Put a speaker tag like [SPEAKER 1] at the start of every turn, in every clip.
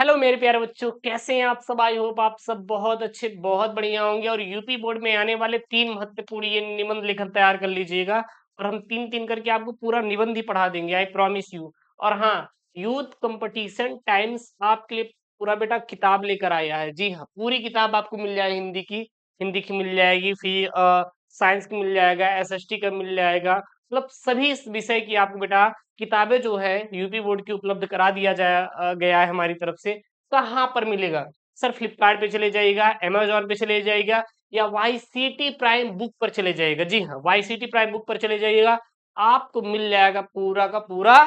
[SPEAKER 1] Hello मेरे प्यारे बच्चों, कैसे हैं आप सब। आई होप आप सब बहुत अच्छे बहुत बढ़िया होंगे। और यूपी बोर्ड में आने वाले 3 महत्वपूर्ण ये निबंध लेखन तैयार कर लीजिएगा। और हम 3-3 करके आपको पूरा निबंध ही पढ़ा देंगे, आई प्रॉमिस यू। और हाँ, यूथ कंपटीशन टाइम्स आपके लिए पूरा बेटा किताब लेकर आया है। जी हाँ, पूरी किताब आपको मिल जाएगी। हिंदी की मिल जाएगी, फिर साइंस की मिल जाएगा, एसएसटी का मिल जाएगा। मतलब सभी इस विषय की आपको बेटा किताबें जो है यूपी बोर्ड की उपलब्ध करा दिया गया है हमारी तरफ से। कहाँ पर मिलेगा सर? फ्लिपकार्ट पे चले जाइएगा, अमेजोन पे चले जाइएगा, या वाईसीटी प्राइम बुक पर चले जाइएगा। जी हाँ, वाईसीटी प्राइम बुक पर चले जाइएगा, आपको मिल जाएगा पूरा का पूरा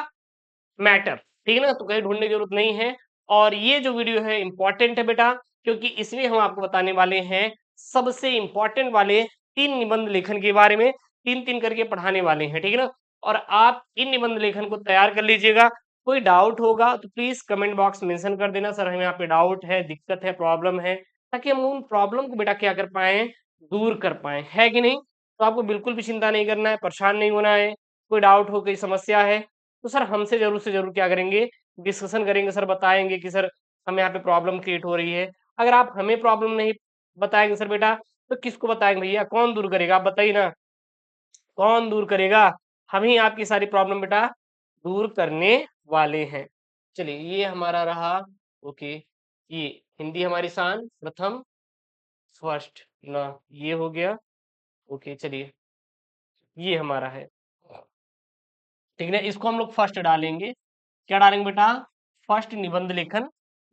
[SPEAKER 1] मैटर। ठीक है ना, तो कहीं ढूंढने की जरूरत नहीं है। और ये जो वीडियो है इंपॉर्टेंट है बेटा, क्योंकि इसमें हम आपको बताने वाले हैं सबसे इंपॉर्टेंट वाले 3 निबंध लेखन के बारे में। 3-3 करके पढ़ाने वाले हैं, ठीक है ना। और आप इन निबंध लेखन को तैयार कर लीजिएगा। कोई डाउट होगा तो प्लीज कमेंट बॉक्स मेंशन कर देना, सर हमें यहाँ पे डाउट है, दिक्कत है, प्रॉब्लम है, ताकि हम उन प्रॉब्लम को बेटा क्या कर पाए, दूर कर पाए, है कि नहीं। तो आपको बिल्कुल भी चिंता नहीं करना है, परेशान नहीं होना है। कोई डाउट हो, कोई समस्या है तो सर हमसे जरूर से जरूर क्या करेंगे, डिस्कशन करेंगे। सर बताएंगे कि सर हमें यहाँ पे प्रॉब्लम क्रिएट हो रही है। अगर आप हमें प्रॉब्लम नहीं बताएंगे सर बेटा, तो किसको बताएंगे भैया? कौन दूर करेगा? आप बताइए ना, कौन दूर करेगा? हम ही आपकी सारी प्रॉब्लम बेटा दूर करने वाले हैं। चलिए, ये हमारा रहा। ओके, ये हिंदी हमारी शान प्रथम फर्स्ट ना, ये हो गया। ओके चलिए, ये हमारा है, ठीक है ना। इसको हम लोग फर्स्ट डालेंगे। क्या डालेंगे बेटा? फर्स्ट निबंध लेखन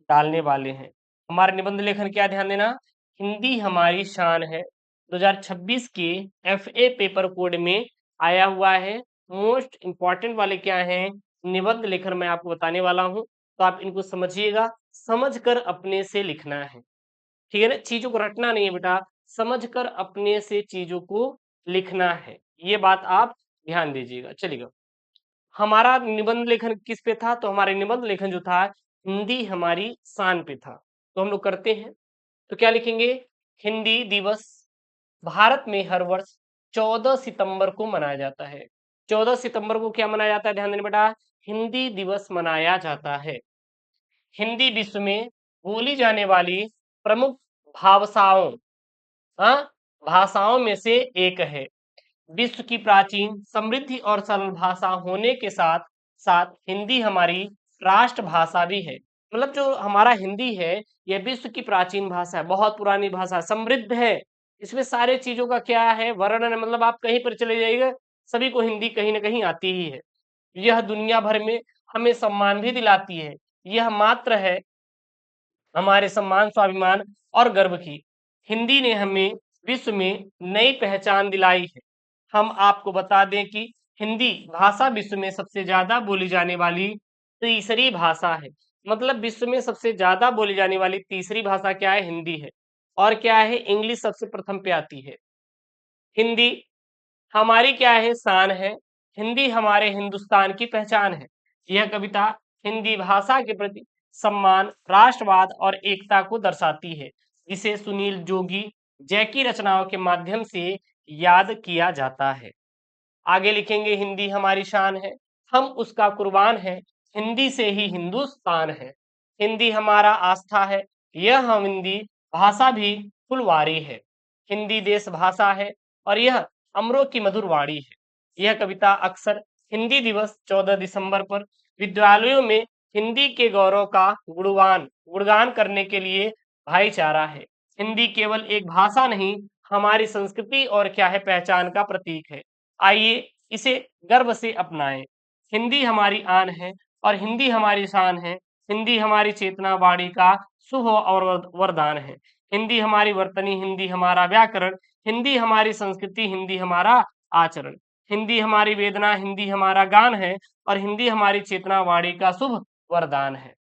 [SPEAKER 1] डालने वाले हैं। हमारे निबंध लेखन क्या, ध्यान देना, हिंदी हमारी शान है 2026 के एफए पेपर कोड में आया हुआ है। मोस्ट इंपॉर्टेंट वाले क्या हैं निबंध लेखन, मैं आपको बताने वाला हूं, तो आप इनको समझिएगा। समझकर अपने से लिखना है, ठीक है ना। चीजों को रटना नहीं है बेटा, समझकर अपने से चीजों को लिखना है। ये बात आप ध्यान दीजिएगा। चलिएगा, हमारा निबंध लेखन किस पे था? तो हमारा निबंध लेखन जो था हिंदी हमारी शान पे था। तो हम लोग करते हैं, तो क्या लिखेंगे? हिंदी दिवस भारत में हर वर्ष 14 सितंबर को मनाया जाता है। 14 सितंबर को क्या मनाया जाता है? ध्यान देना बेटा, हिंदी दिवस मनाया जाता है। हिंदी विश्व में बोली जाने वाली प्रमुख भाषाओं, हाँ, भाषाओं में से एक है। विश्व की प्राचीन समृद्धि और सरल भाषा होने के साथ साथ हिंदी हमारी राष्ट्रभाषा भी है। मतलब जो हमारा हिंदी है, यह विश्व की प्राचीन भाषा है, बहुत पुरानी भाषा, समृद्ध है। इसमें सारे चीजों का क्या है, वर्णन है। मतलब आप कहीं पर चले जाइएगा, सभी को हिंदी कहीं ना कहीं आती ही है। यह दुनिया भर में हमें सम्मान भी दिलाती है। यह मात्र है हमारे सम्मान, स्वाभिमान और गर्व की। हिंदी ने हमें विश्व में नई पहचान दिलाई है। हम आपको बता दें कि हिंदी भाषा विश्व में सबसे ज्यादा बोली जाने वाली तीसरी भाषा है। मतलब विश्व में सबसे ज्यादा बोली जाने वाली तीसरी भाषा क्या है? हिंदी है। और क्या है? इंग्लिश सबसे प्रथम पे आती है। हिंदी हमारी क्या है? शान है। हिंदी हमारे हिंदुस्तान की पहचान है। यह कविता हिंदी भाषा के प्रति सम्मान, राष्ट्रवाद और एकता को दर्शाती है, जिसे सुनील जोगी जय की रचनाओं के माध्यम से याद किया जाता है। आगे लिखेंगे, हिंदी हमारी शान है, हम उसका कुर्बान है, हिंदी से ही हिंदुस्तान है। हिंदी हमारा आस्था है, यह हम हिंदी भाषा भी फुलवारी है। हिंदी देश भाषा है और यह अमरों की मधुर वाणी है। यह कविता अक्सर हिंदी दिवस 14 दिसंबर पर विद्यालयों में हिंदी के गौरव का गुणगान करने के लिए भाईचारा है। हिंदी केवल एक भाषा नहीं, हमारी संस्कृति और क्या है, पहचान का प्रतीक है। आइए इसे गर्व से अपनाएं। हिंदी हमारी आन है और हिंदी हमारी शान है। हिंदी हमारी चेतना वाणी का शुभ और वरदान है। हिंदी हमारी वर्तनी, हिंदी हमारा व्याकरण, हिंदी हमारी संस्कृति, हिंदी हमारा आचरण। हिंदी हमारी वेदना, हिंदी हमारा गान है और हिंदी हमारी चेतना वाणी का शुभ वरदान है।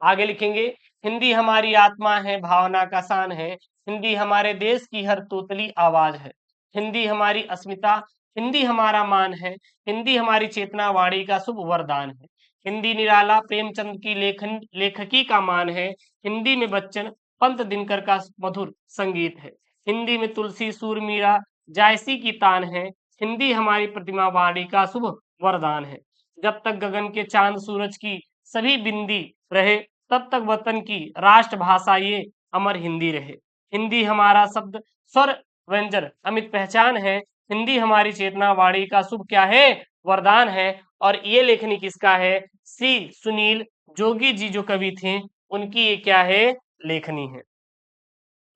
[SPEAKER 1] आगे लिखेंगे, हिंदी हमारी आत्मा है, भावना का शान है। हिंदी हमारे देश की हर तोतली आवाज है। हिंदी हमारी अस्मिता, हिंदी हमारा मान है। हिंदी हमारी चेतना वाणी का शुभ वरदान है। हिंदी निराला प्रेमचंद की लेखकी का मान है। हिंदी में बच्चन पंत दिनकर का मधुर संगीत है। हिंदी में तुलसी सूर मीरा जायसी की तान है। हिंदी हमारी प्रतिमा वाणी का शुभ वरदान है। जब तक गगन के चांद सूरज की सभी बिंदी रहे, तब तक वतन की राष्ट्रभाषा ये अमर हिंदी रहे। हिंदी हमारा शब्द स्वर व्यंजन अमित पहचान है। हिंदी हमारी चेतना वाणी का शुभ क्या है, वरदान है। और ये लेखनी किसका है, सी सुनील जोगी जी जो कवि थे उनकी ये क्या है, लेखनी है।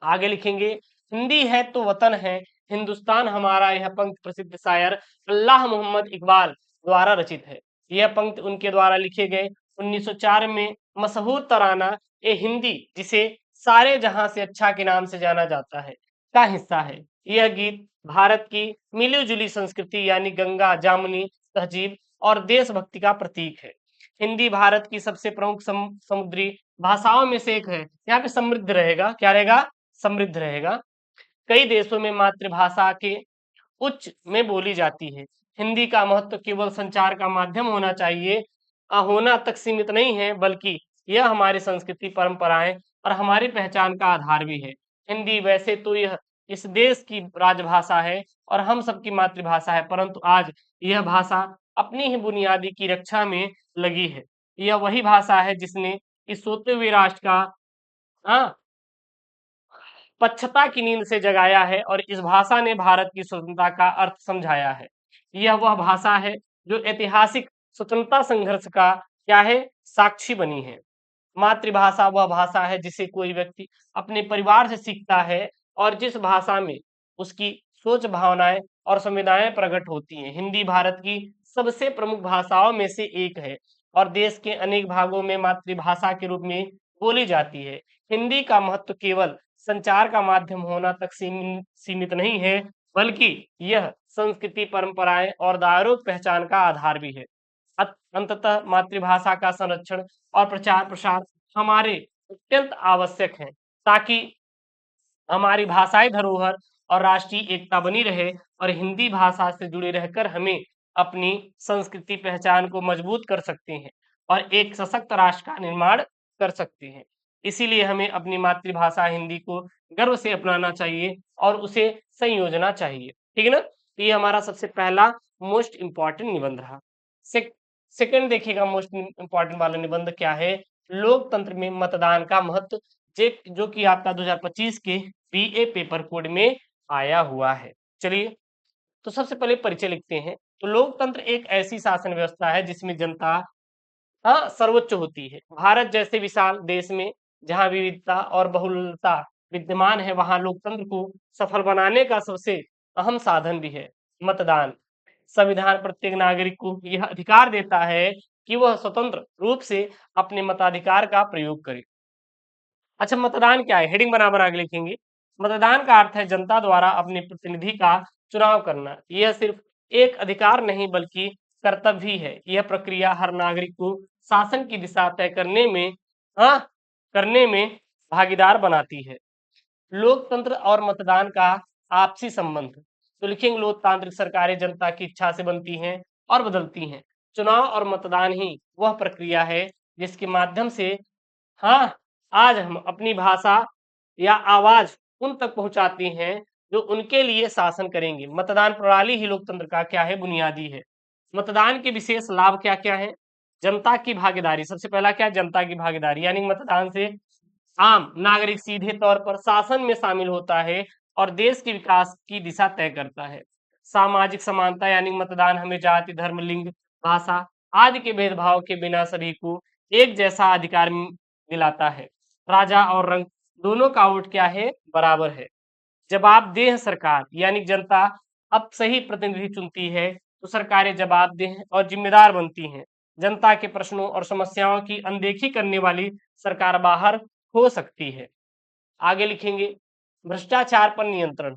[SPEAKER 1] आगे लिखेंगे, हिंदी है तो वतन है हिंदुस्तान हमारा, यह पंक्ति प्रसिद्ध शायर अल्लाह मोहम्मद इकबाल द्वारा रचित है। यह पंक्ति उनके द्वारा लिखे गए 1904 में मशहूर तराना ए हिंदी, जिसे सारे जहां से अच्छा के नाम से जाना जाता है, का हिस्सा है। यह गीत भारत की मिली-जुली संस्कृति यानी गंगा जामुनी तहजीब और देशभक्ति का प्रतीक है। हिंदी भारत की सबसे प्रमुख समुद्री भाषाओं में से एक है। यहाँ पे समृद्ध रहेगा, क्या रहेगा, समृद्ध रहेगा। कई देशों में मातृभाषा के उच्च में बोली जाती है। हिंदी का महत्व केवल संचार का माध्यम होना चाहिए, होना तक सीमित नहीं है, बल्कि यह हमारी संस्कृति, परंपराएं और हमारी पहचान का आधार भी है। हिंदी वैसे तो यह इस देश की राजभाषा है और हम सबकी मातृभाषा है, परंतु आज यह भाषा अपनी ही बुनियादी की रक्षा में लगी है। यह वही भाषा है जिसने इस सोते हुए राष्ट्र का हाँ पश्चता की नींद से जगाया है और इस भाषा ने भारत की स्वतंत्रता का अर्थ समझाया है। यह वह भाषा है जो ऐतिहासिक स्वतंत्रता संघर्ष का क्या है, साक्षी बनी है। मातृभाषा वह भाषा है जिसे कोई व्यक्ति अपने परिवार से सीखता है और जिस भाषा में उसकी सोच, भावनाएं और संवेदनाएं प्रकट होती हैं। हिंदी भारत की सबसे प्रमुख भाषाओं में से एक है और देश के अनेक भागों में मातृभाषा के रूप में बोली जाती है। हिंदी का महत्व केवल संचार का माध्यम होना तक सीमित नहीं है, बल्कि यह संस्कृति, परंपराएं और दायरों पहचान का आधार भी है। अंततः मातृभाषा का संरक्षण और प्रचार प्रसार हमारे अत्यंत आवश्यक है, ताकि हमारी भाषाई धरोहर और राष्ट्रीय एकता बनी रहे और हिंदी भाषा से जुड़े रहकर हमें अपनी संस्कृति, पहचान को मजबूत कर सकते हैं और एक सशक्त राष्ट्र का निर्माण कर सकते हैं। इसीलिए हमें अपनी मातृभाषा हिंदी को गर्व से अपनाना चाहिए और उसे संयोजना चाहिए। ठीक है ना? तो ये हमारा सबसे पहला मोस्ट इम्पॉर्टेंट निबंध रहा। सेकंड देखिएगा, मोस्ट इम्पॉर्टेंट वाला निबंध क्या है, लोकतंत्र में मतदान का महत्व, जो कि आपका 2025 के बीए पेपर कोड में आया हुआ है। चलिए, तो सबसे पहले परिचय लिखते हैं। तो लोकतंत्र एक ऐसी शासन व्यवस्था है जिसमें जनता सर्वोच्च होती है। भारत जैसे विशाल देश में जहां विविधता और बहुलता विद्यमान है, वहां लोकतंत्र को सफल बनाने का सबसे अहम साधन भी है मतदान। संविधान प्रत्येक नागरिक को यह अधिकार देता है कि वह स्वतंत्र रूप से अपने मताधिकार का प्रयोग करे। अच्छा, मतदान क्या है, हेडिंग बना बना के लिखेंगे। मतदान का अर्थ है जनता द्वारा अपने प्रतिनिधि का चुनाव करना। यह सिर्फ एक अधिकार नहीं बल्कि कर्तव्य भी है। यह प्रक्रिया हर नागरिक को शासन की दिशा तय हाँ करने में भागीदार बनाती है। लोकतंत्र और मतदान का आपसी संबंध, तो लिखेंगे लोकतांत्रिक सरकारें जनता की इच्छा से बनती हैं और बदलती हैं। चुनाव और मतदान ही वह प्रक्रिया है जिसके माध्यम से हाँ आज हम अपनी भाषा या आवाज उन तक पहुंचाते हैं जो उनके लिए शासन करेंगे। मतदान प्रणाली ही लोकतंत्र का क्या है, बुनियादी है। मतदान के विशेष लाभ क्या क्या है, जनता की भागीदारी। सबसे पहला क्या है, जनता की भागीदारी, यानी मतदान से आम नागरिक सीधे तौर पर शासन में शामिल होता है और देश के विकास की दिशा तय करता है। सामाजिक समानता, यानी मतदान हमें जाति, धर्म, लिंग, भाषा आदि के भेदभाव के बिना सभी को एक जैसा अधिकार दिलाता है। राजा और रंग दोनों का वोट क्या है, बराबर है। जवाबदेह सरकार, यानी जनता अब सही प्रतिनिधि चुनती है तो सरकारें जवाबदेह और जिम्मेदार बनती हैं। जनता के प्रश्नों और समस्याओं की अनदेखी करने वाली सरकार बाहर हो सकती है। आगे लिखेंगे, भ्रष्टाचार पर नियंत्रण,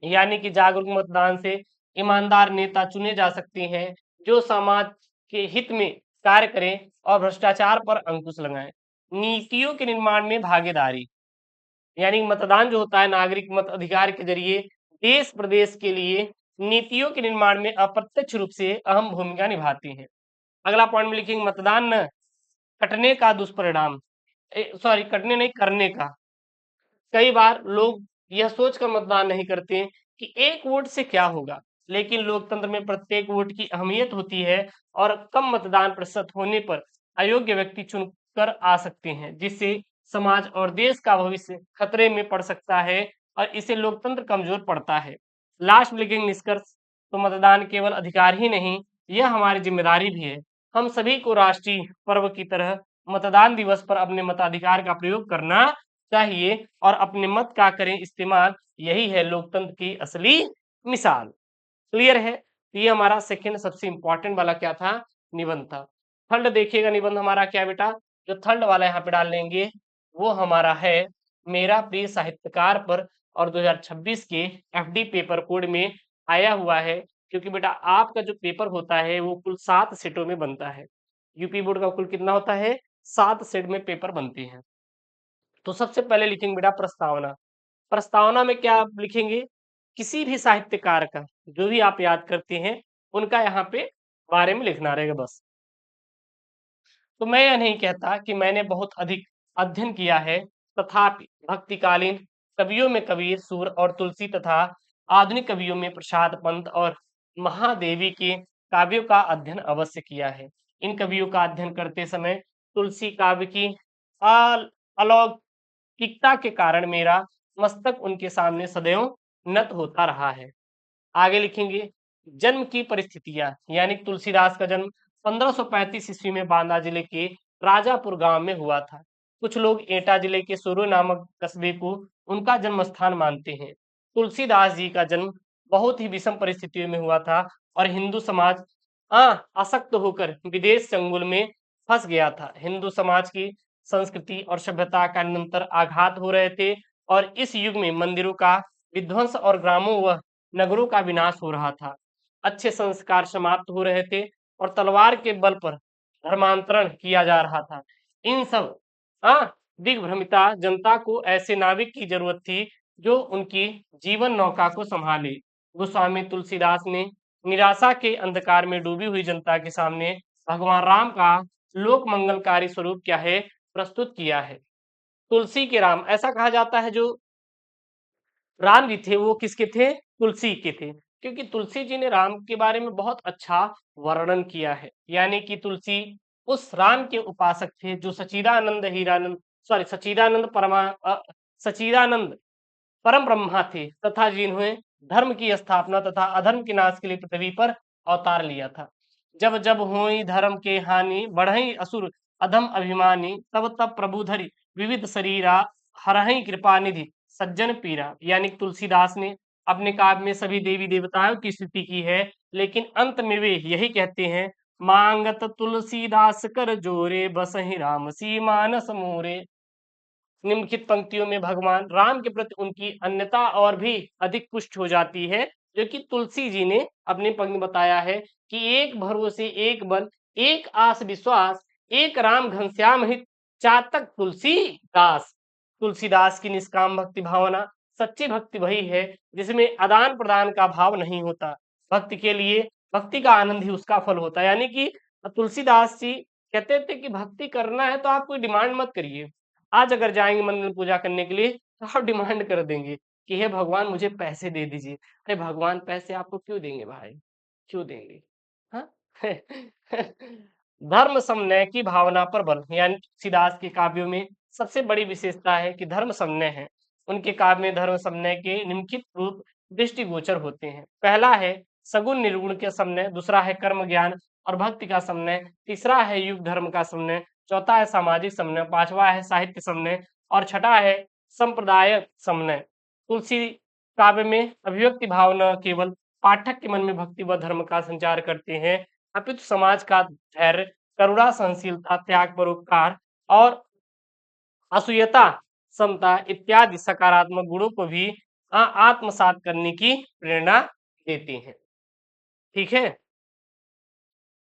[SPEAKER 1] यानी कि जागरूक मतदान से ईमानदार नेता चुने जा सकते हैं जो समाज के हित में कार्य करें और भ्रष्टाचार पर अंकुश लगाएं। नीतियों के निर्माण में भागीदारी, यानी मतदान जो होता है नागरिक मत अधिकार के जरिए देश प्रदेश के लिए नीतियों के निर्माण में अप्रत्यक्ष रूप से अहम भूमिका निभाती है। अगला पॉइंट में लिखेंगे, मतदान न कटने का दुष्परिणाम, सॉरी कटने नहीं, करने का। कई बार लोग यह सोचकर मतदान नहीं करते कि एक वोट से क्या होगा, लेकिन लोकतंत्र में प्रत्येक वोट की अहमियत होती है और कम मतदान प्रतिशत होने पर अयोग्य व्यक्ति कर आ सकते हैं, जिससे समाज और देश का भविष्य खतरे में पड़ सकता है और इससे लोकतंत्र कमजोर पड़ता है। लास्ट में लिखेंगे निष्कर्ष, तो मतदान केवल अधिकार ही नहीं, यह हमारी जिम्मेदारी भी है। हम सभी को राष्ट्रीय पर्व की तरह मतदान दिवस पर अपने मताधिकार का प्रयोग करना चाहिए और अपने मत का करें इस्तेमाल। यही है लोकतंत्र की असली मिसाल। क्लियर है? तो ये हमारा सेकंड सबसे इंपॉर्टेंट वाला क्या था, निबंध था। थर्ड देखिएगा निबंध हमारा क्या बेटा, जो थर्ड वाला यहाँ पे डाल लेंगे वो हमारा है मेरा प्रिय साहित्यकार पर, और 2026 के एफडी पेपर कोड में आया हुआ है। क्योंकि बेटा आपका जो पेपर होता है वो कुल 7 सेटों में बनता है। यूपी बोर्ड का कुल कितना होता है, 7 सेट में पेपर बनते हैं। तो सबसे पहले लिखेंगे बेटा प्रस्तावना। प्रस्तावना में क्या आप लिखेंगे, किसी भी साहित्यकार का जो भी आप याद करते हैं उनका यहाँ पे बारे में लिखना रहेगा बस। तो मैं यह नहीं कहता कि मैंने बहुत अधिक अध्ययन किया है, तथापि भक्तिकालीन कवियों में कबीर, सूर और तुलसी तथा आधुनिक कवियों में प्रसाद पंत और महादेवी के काव्यों का अध्ययन अवश्य किया है। इन कवियों का अध्ययन करते समय तुलसी काव्य की अलौकिकता के कारण मेरा मस्तक उनके सामने सदैव नत होता रहा है। आगे लिखेंगे जन्म की परिस्थितियां, यानी तुलसीदास का जन्म 1535 ईस्वी में बांदा जिले के राजापुर गांव में हुआ था। कुछ लोग एटा जिले के सुरु नामक कस्बे को उनका जन्म स्थान मानते हैं। तुलसीदास जी का जन्म बहुत ही विषम परिस्थितियों में हुआ था और हिंदू समाज आसक्त होकर विदेश चंगुल में फंस गया था। हिंदू समाज की संस्कृति और सभ्यता का निरंतर आघात हो रहे थे और इस युग में मंदिरों का विध्वंस और ग्रामों व नगरों का विनाश हो रहा था। अच्छे संस्कार समाप्त हो रहे थे और तलवार के बल पर धर्मांतरण किया जा रहा था। इन सब दिग्भ्रमिता जनता को ऐसे नाविक की जरूरत थी जो उनकी जीवन नौका को संभाले। गोस्वामी तुलसीदास ने निराशा के अंधकार में डूबी हुई जनता के सामने भगवान राम का लोक मंगलकारी स्वरूप क्या है, प्रस्तुत किया है। तुलसी के राम, ऐसा कहा जाता है जो राम जी थे वो किसके थे, तुलसी के थे, क्योंकि तुलसी जी ने राम के बारे में बहुत अच्छा वर्णन किया है। यानी कि तुलसी उस राम के उपासक थे जो सच्चिदानंद हीरानंद सच्चिदानंद सच्चिदानंद परम ब्रह्मा थे तथा जिन्होंने धर्म की स्थापना तथा अधर्म के नाश के लिए पृथ्वी पर अवतार लिया था। जब जब हुई धर्म के हानि, बढ़ई असुर अधम अभिमानी, तब तब प्रभु धरि विविध शरीरा, हरहि कृपा निधि सज्जन पीरा। यानी तुलसीदास ने अपने काव्य में सभी देवी देवताओं की स्तुति की है, लेकिन अंत में वे यही कहते हैं, मांगत तुलसीदास कर जोरे, बसहि राम सी मानस मोरे। निम्नलिखित पंक्तियों में भगवान राम के प्रति उनकी अन्यता और भी अधिक पुष्ट हो जाती है, जो कि तुलसी जी ने अपनी पंक्ति में बताया है कि एक भरोसे एक बल, एक आस विश्वास, एक राम घनश्याम हित, चातक तुलसीदास। तुलसीदास की निष्काम भक्ति भावना सच्ची भक्ति वही है जिसमें आदान प्रदान का भाव नहीं होता। भक्ति के लिए भक्ति का आनंद ही उसका फल होता है। यानी कि तुलसीदास जी कहते थे कि भक्ति करना है तो आप कोई डिमांड मत करिए। आज अगर जाएंगे मंदिर में पूजा करने के लिए तो आप डिमांड कर देंगे कि हे भगवान मुझे पैसे दे दीजिए। अरे भगवान पैसे आपको क्यों देंगे भाई, क्यों देंगे? हाँ? धर्म समन्वय की भावना पर बल, यानी तुलसीदास के काव्यों में सबसे बड़ी विशेषता है कि धर्म समन्वय है। उनके काव्य में धर्म समन्वय के निम्नलिखित रूप दृष्टिगोचर होते हैं। पहला है सगुण निर्गुण के समन्वय, दूसरा है कर्म ज्ञान और भक्ति का समन्वय, तीसरा है युग धर्म का समन्वय, चौथा है सामाजिक समन्वय, पांचवा है साहित्य समन्वय और छठा है संप्रदाय समन्वय। तुलसी काव्य में अभिव्यक्ति भावना केवल पाठक के मन में भक्ति व धर्म का संचार करते हैं, अपितु समाज का धैर्य, करुणा, सहनशीलता, त्याग, परोपकार और असूयता, समता इत्यादि सकारात्मक गुणों को भी आत्मसात करने की प्रेरणा देती हैं। ठीक है,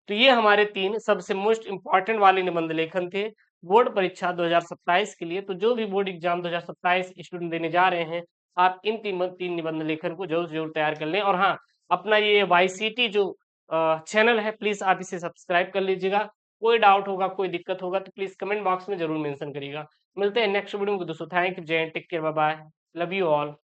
[SPEAKER 1] तो ये हमारे 3 सबसे मोस्ट इंपॉर्टेंट वाले निबंध लेखन थे बोर्ड परीक्षा 2027 के लिए। तो जो भी बोर्ड एग्जाम 2027 स्टूडेंट देने जा रहे हैं, आप इन 3 निबंध लेखन को जरूर से जरूर तैयार कर लें। और हाँ, अपना ये वाईसीटी जो चैनल है प्लीज आप इसे सब्सक्राइब कर लीजिएगा। कोई डाउट होगा, कोई दिक्कत होगा तो प्लीज कमेंट बॉक्स में जरूर मेंशन करिएगा। मिलते हैं नेक्स्ट वीडियो में दोस्तों। थैंक यू, जय, take care, bye bye, love you all.